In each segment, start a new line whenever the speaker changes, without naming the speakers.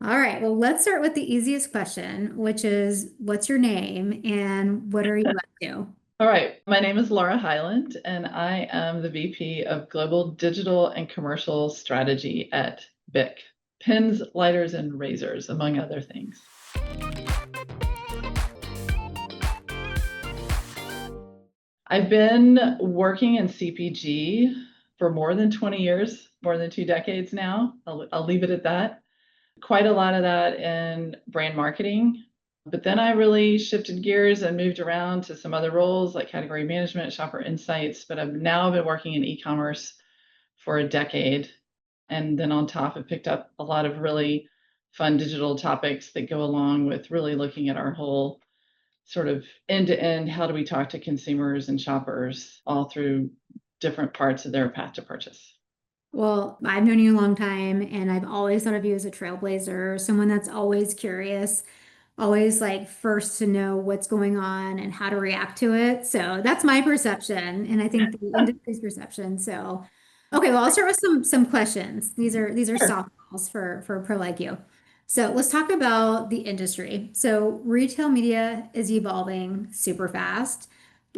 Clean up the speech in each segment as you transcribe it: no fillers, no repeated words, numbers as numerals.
All right, well, let's start with the easiest question, which is what's your name and what are you up to?
All right, my name is Laura Hyland, and I am the VP of Global Digital and Commercial Strategy at BIC, Pens, Lighters, and Razors, among other things. I've been working in CPG for more than 20 years, more than 2 decades now. I'll leave it at that. Quite a lot of that in brand marketing. But then I really shifted gears and moved around to some other roles like category management, shopper insights. But I've now been working in e-commerce for a decade. And then on top, I've picked up a lot of really fun digital topics that go along with really looking at our whole sort of end to end. How do we talk to consumers and shoppers all through different parts of their path to purchase?
Well, I've known you a long time and I've always thought of you as a trailblazer, someone that's always curious, always like first to know what's going on and how to react to it. So that's my perception, and I think the industry's perception. So, okay, well, I'll start with some questions. These are
Sure.
softballs for a pro like you. So let's talk about the industry. So retail media is evolving super fast.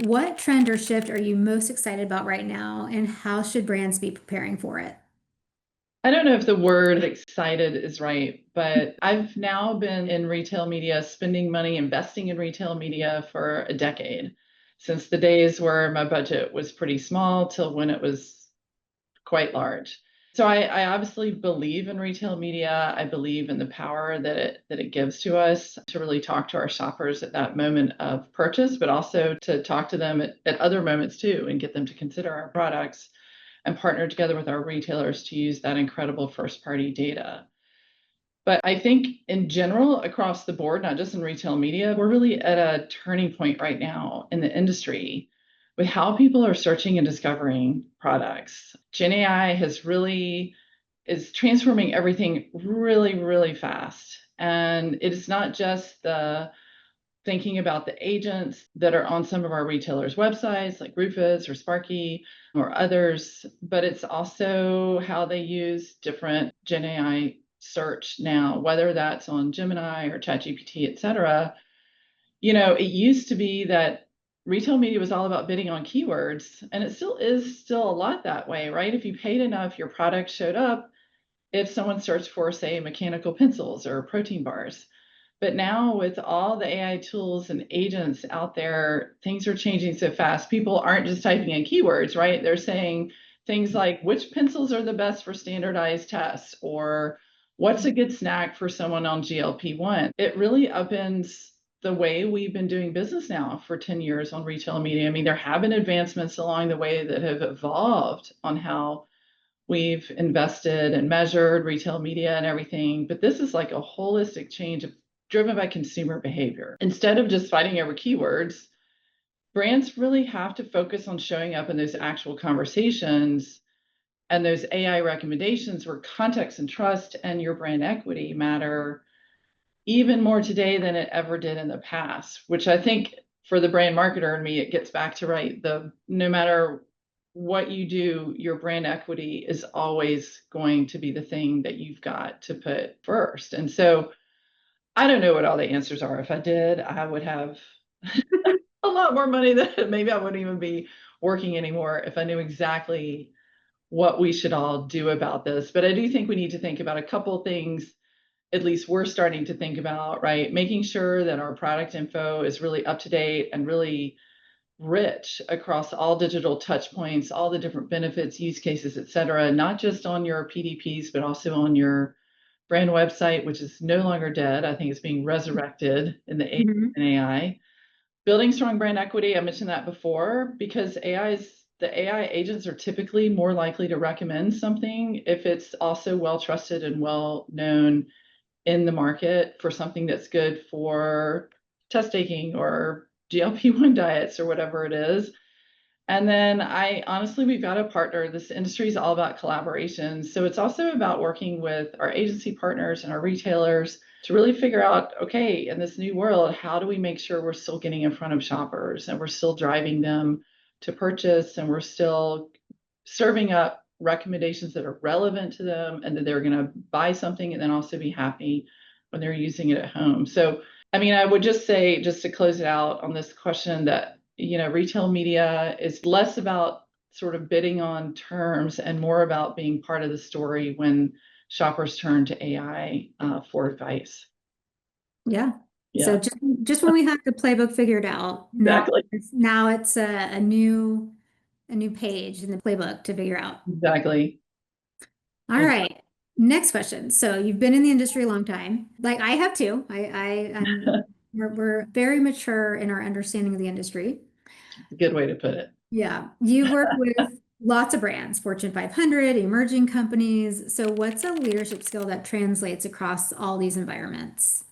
What trend or shift are you most excited about right now, and how should brands be preparing for it?
I don't know if the word excited is right, but I've now been in retail media, spending money, investing in retail media for a decade, since the days where my budget was pretty small till when it was quite large. So I obviously believe in retail media. I believe in the power that it gives to us to really talk to our shoppers at that moment of purchase, but also to talk to them at other moments too and get them to consider our products and partner together with our retailers to use that incredible first party data. But I think in general, across the board, not just in retail media, we're really at a turning point right now in the industry with how people are searching and discovering products. Gen AI has really is transforming everything really, really fast. And it is not just the thinking about the agents that are on some of our retailers' websites, like Rufus or Sparky or others, but it's also how they use different Gen AI search now, whether that's on Gemini or ChatGPT, et cetera. It used to be that retail media was all about bidding on keywords, and it still a lot that way, right? If you paid enough, your product showed up if someone searched for, say, mechanical pencils or protein bars. But now, with all the AI tools and agents out there, things are changing so fast. People aren't just typing in keywords, right? They're saying things like which pencils are the best for standardized tests, or what's a good snack for someone on GLP-1. It really upends the way we've been doing business now for 10 years on retail media. I mean, there have been advancements along the way that have evolved on how we've invested and measured retail media and everything, but this is like a holistic change driven by consumer behavior. Instead of just fighting over keywords, brands really have to focus on showing up in those actual conversations and those AI recommendations where context and trust and your brand equity matter even more today than it ever did in the past, which I think for the brand marketer and me, it gets back to right. The no matter what you do, your brand equity is always going to be the thing that you've got to put first. And so I don't know what all the answers are. If I did, I would have a lot more money that maybe I wouldn't even be working anymore if I knew exactly what we should all do about this. But I do think we need to think about a couple things, at least we're starting to think about, right? Making sure that our product info is really up to date and really rich across all digital touch points, all the different benefits, use cases, et cetera, not just on your PDPs, but also on your brand website, which is no longer dead. I think it's being resurrected in
Mhm.
in AI. Building strong brand equity, I mentioned that before, because the AI agents are typically more likely to recommend something if it's also well trusted and well known in the market for something that's good for test taking or GLP-1 diets or whatever it is. And then I honestly, we've got a partner. This industry is all about collaboration. So it's also about working with our agency partners and our retailers to really figure out, okay, in this new world, how do we make sure we're still getting in front of shoppers and we're still driving them to purchase and we're still serving up recommendations that are relevant to them and that they're going to buy something and then also be happy when they're using it at home. So, I mean, I would just say, just to close it out on this question, that, retail media is less about sort of bidding on terms and more about being part of the story when shoppers turn to AI for advice.
Yeah. So
Yeah,
just when we have the playbook figured out,
exactly.
now it's a new page in the playbook to figure out.
Exactly.
All right. Next question. So you've been in the industry a long time. Like I have too. We're very mature in our understanding of the industry.
A good way to put it.
Yeah. You work with lots of brands, Fortune 500, emerging companies. So what's a leadership skill that translates across all these environments?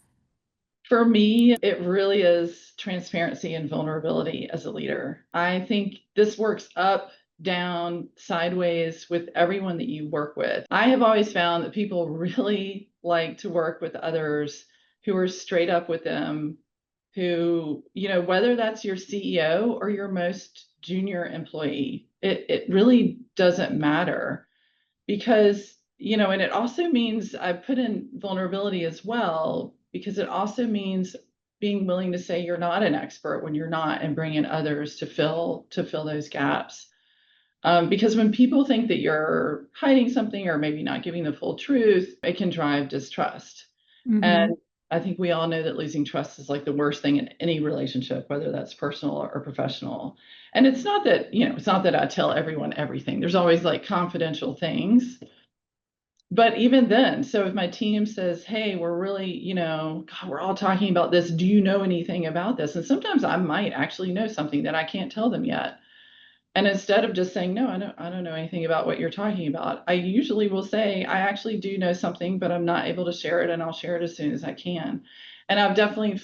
For me, it really is transparency and vulnerability as a leader. I think this works up, down, sideways with everyone that you work with. I have always found that people really like to work with others who are straight up with them, who, whether that's your CEO or your most junior employee, it really doesn't matter because, and it also means I put in vulnerability as well, because it also means being willing to say you're not an expert when you're not, and bring in others to fill those gaps. Because when people think that you're hiding something or maybe not giving the full truth, it can drive distrust.
Hmm.
And I think we all know that losing trust is like the worst thing in any relationship, whether that's personal or professional. And it's not that I tell everyone everything. There's always like confidential things. But even then, so if my team says, hey, we're really, God, we're all talking about this. Do you know anything about this? And sometimes I might actually know something that I can't tell them yet. And instead of just saying, no, I don't know anything about what you're talking about, I usually will say, I actually do know something, but I'm not able to share it, and I'll share it as soon as I can. And I've definitely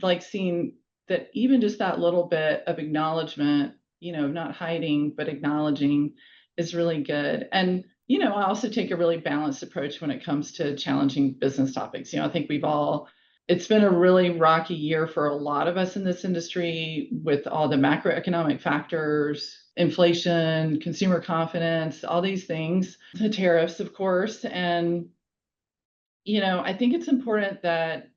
like seen that even just that little bit of acknowledgement, not hiding, but acknowledging is really good. And, I also take a really balanced approach when it comes to challenging business topics. I think it's been a really rocky year for a lot of us in this industry with all the macroeconomic factors, inflation, consumer confidence, all these things, the tariffs, of course. And, I think it's important that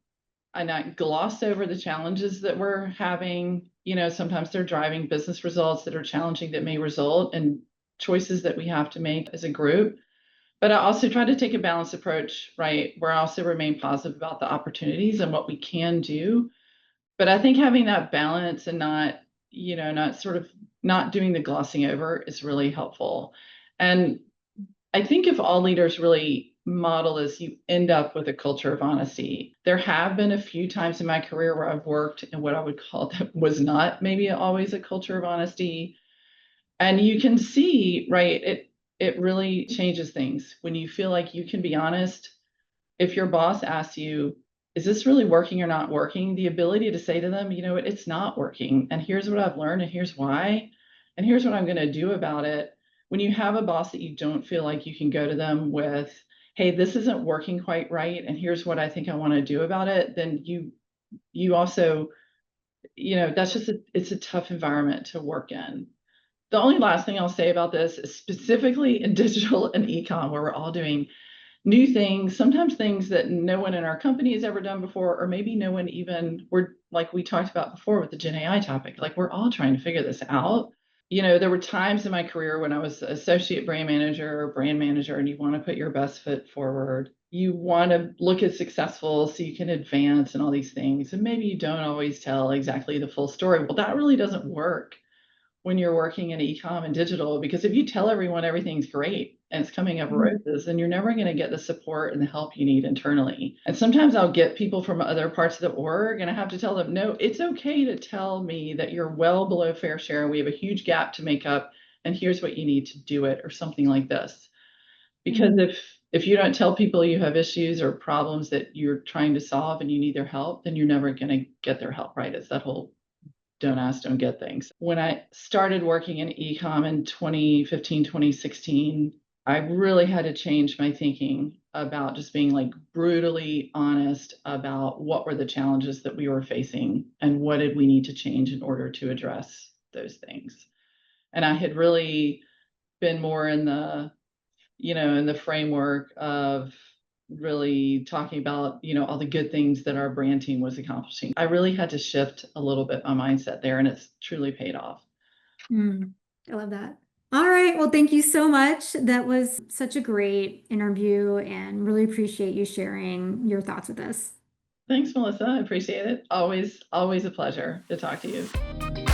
I not gloss over the challenges that we're having. Sometimes they're driving business results that are challenging, that may result in choices that we have to make as a group. But I also try to take a balanced approach, right? Where I also remain positive about the opportunities and what we can do. But I think having that balance and not doing the glossing over is really helpful. And I think if all leaders really model this, you end up with a culture of honesty. There have been a few times in my career where I've worked in what I would call that was not maybe always a culture of honesty. And you can see, right, it really changes things when you feel like you can be honest. If your boss asks you, is this really working or not working? The ability to say to them, it's not working. And here's what I've learned, and here's why. And here's what I'm going to do about it. When you have a boss that you don't feel like you can go to them with, hey, this isn't working quite right, and here's what I think I want to do about it, then you also, that's just it's a tough environment to work in. The only last thing I'll say about this is specifically in digital and ecom, where we're all doing new things, sometimes things that no one in our company has ever done before, or maybe no one even, we're like we talked about before with the Gen AI topic, like we're all trying to figure this out. There were times in my career when I was associate brand manager or brand manager, and you want to put your best foot forward. You want to look as successful so you can advance and all these things. And maybe you don't always tell exactly the full story. Well, that really doesn't work when you're working in e-com and digital, because if you tell everyone everything's great and it's coming up roses, then you're never going to get the support and the help you need internally. And sometimes I'll get people from other parts of the org and I have to tell them, no, it's okay to tell me that you're well below fair share and we have a huge gap to make up, and here's what you need to do it, or something like this. Because
Mhm.
if you don't tell people you have issues or problems that you're trying to solve and you need their help, then you're never going to get their help, right? It's that whole don't ask, don't get things. When I started working in ecom in 2015, 2016, I really had to change my thinking about just being like brutally honest about what were the challenges that we were facing and what did we need to change in order to address those things. And I had really been more in the in the framework of really talking about, all the good things that our brand team was accomplishing. I really had to shift a little bit my mindset there, and it's truly paid off.
Mm, I love that. All right. Well, thank you so much. That was such a great interview and really appreciate you sharing your thoughts with us.
Thanks, Melissa. I appreciate it. Always, always a pleasure to talk to you.